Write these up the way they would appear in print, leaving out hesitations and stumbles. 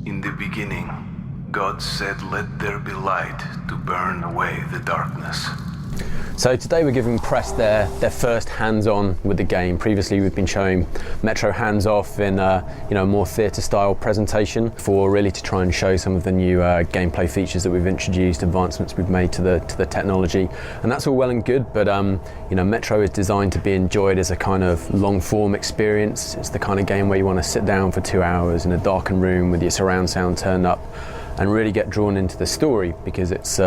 In the beginning, God said, "Let there be light," to burn away the darkness. So today we're giving press their first hands-on with the game. Previously we've been showing Metro hands-off in a more theatre-style presentation for really to try and show some of the new gameplay features that we've introduced, advancements we've made to the technology, and that's all well and good. But Metro is designed to be enjoyed as a kind of long-form experience. It's the kind of game where you want to sit down for 2 hours in a darkened room with your surround sound turned up and really get drawn into the story, because it's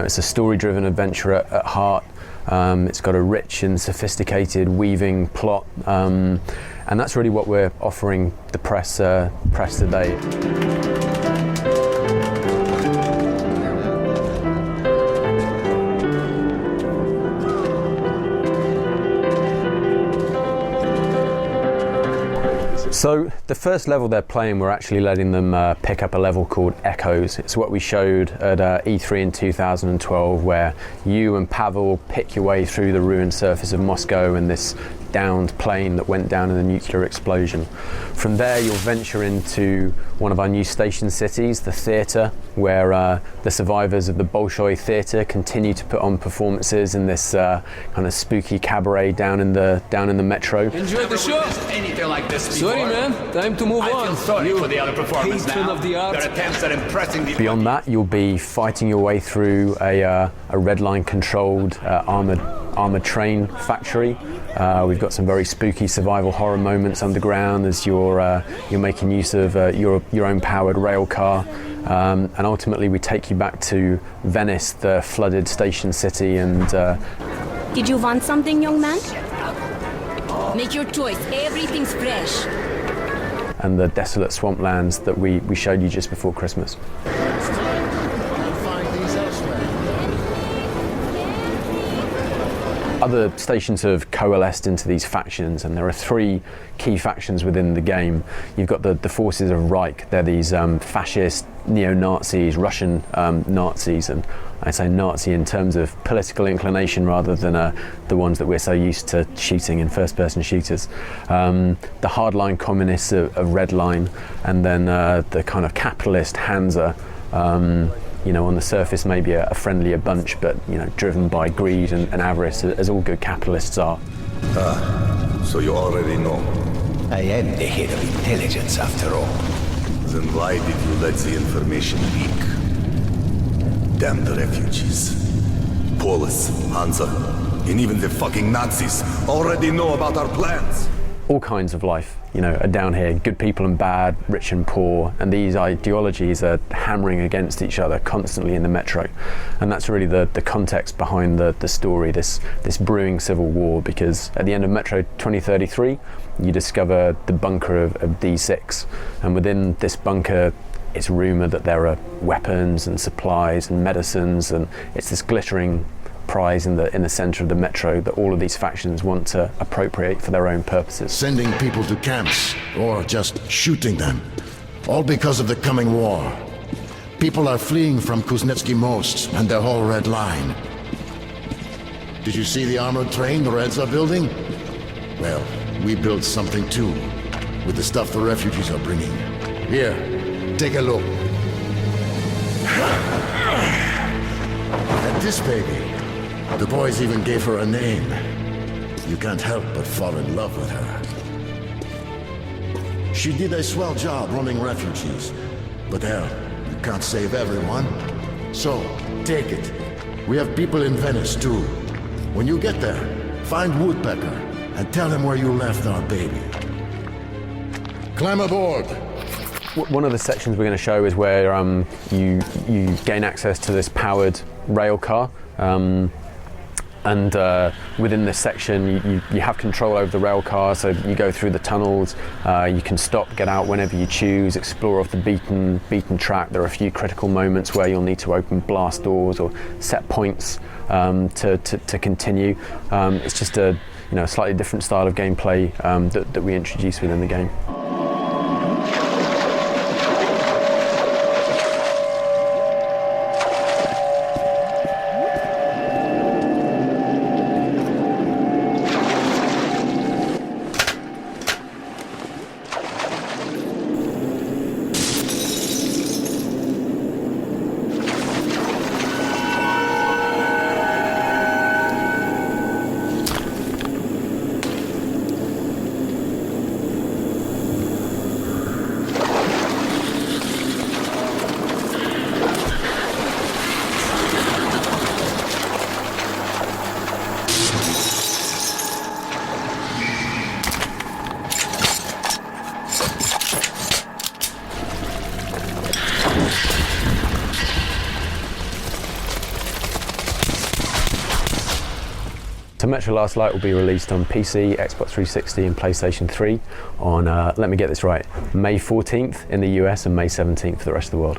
it's a story-driven adventure at heart. It's got a rich and sophisticated weaving plot, and that's really what we're offering the press today. So the first level they're playing, we're actually letting them pick up a level called Echoes. It's what we showed at E3 in 2012, where you and Pavel pick your way through the ruined surface of Moscow in this downed plane that went down in the nuclear explosion. From there you'll venture into one of our new station cities, the theatre, where the survivors of the Bolshoi theatre continue to put on performances in this kind of spooky cabaret down in the metro. Enjoy the show. Anything like this before. Sorry, man. Time to move on. I feel sorry for the other performers patron now. of the arts. Their attempts at impressing the Beyond that, you'll be fighting your way through a red line controlled armored train factory. We've got some very spooky survival horror moments underground as you're making use of your own powered rail car, and ultimately we take you back to Venice, the flooded station city. And did you want something, young man? Make your choice. Everything's fresh. And the desolate swamplands that we showed you just before Christmas. Other stations have coalesced into these factions, and there are 3 key factions within the game. You've got the forces of Reich. They're these fascist neo-Nazis, Russian Nazis, and I say Nazi in terms of political inclination rather than the ones that we're so used to shooting in first-person shooters. The hardline communists of Redline, and then the kind of capitalist Hansa. On the surface maybe a friendlier bunch, but driven by greed and avarice, as all good capitalists are. So you already know. I am the head of intelligence after all. Then why did you let the information leak? Damn the refugees. Polis, Hansa, and even the fucking Nazis already know about our plans. All kinds of life, are down here, good people and bad, rich and poor, and these ideologies are hammering against each other constantly in the metro. And that's really the context behind the story, this brewing civil war, because at the end of Metro 2033, you discover the bunker of D6, and within this bunker, it's rumoured that there are weapons and supplies and medicines, and it's this glittering prize in the center of the metro that all of these factions want to appropriate for their own purposes. Sending people to camps, or just shooting them, all because of the coming war. People are fleeing from Kuznetsky Most and their whole Red Line. Did you see the armored train the Reds are building? Well, we built something too, with the stuff the refugees are bringing. Here, take a look. And this baby, the boys even gave her a name. You can't help but fall in love with her. She did a swell job running refugees. But hell, you can't save everyone. So, take it. We have people in Venice too. When you get there, find Woodpecker and tell him where you left our baby. Climb aboard. One of the sections we're going to show is where you gain access to this powered rail car. And within this section you have control over the rail car, so you go through the tunnels, you can stop, get out whenever you choose, explore off the beaten track. There are a few critical moments where you'll need to open blast doors or set points to continue. It's just a slightly different style of gameplay that we introduce within the game. So Metro Last Light will be released on PC, Xbox 360 and PlayStation 3 on, let me get this right, May 14th in the US and May 17th for the rest of the world.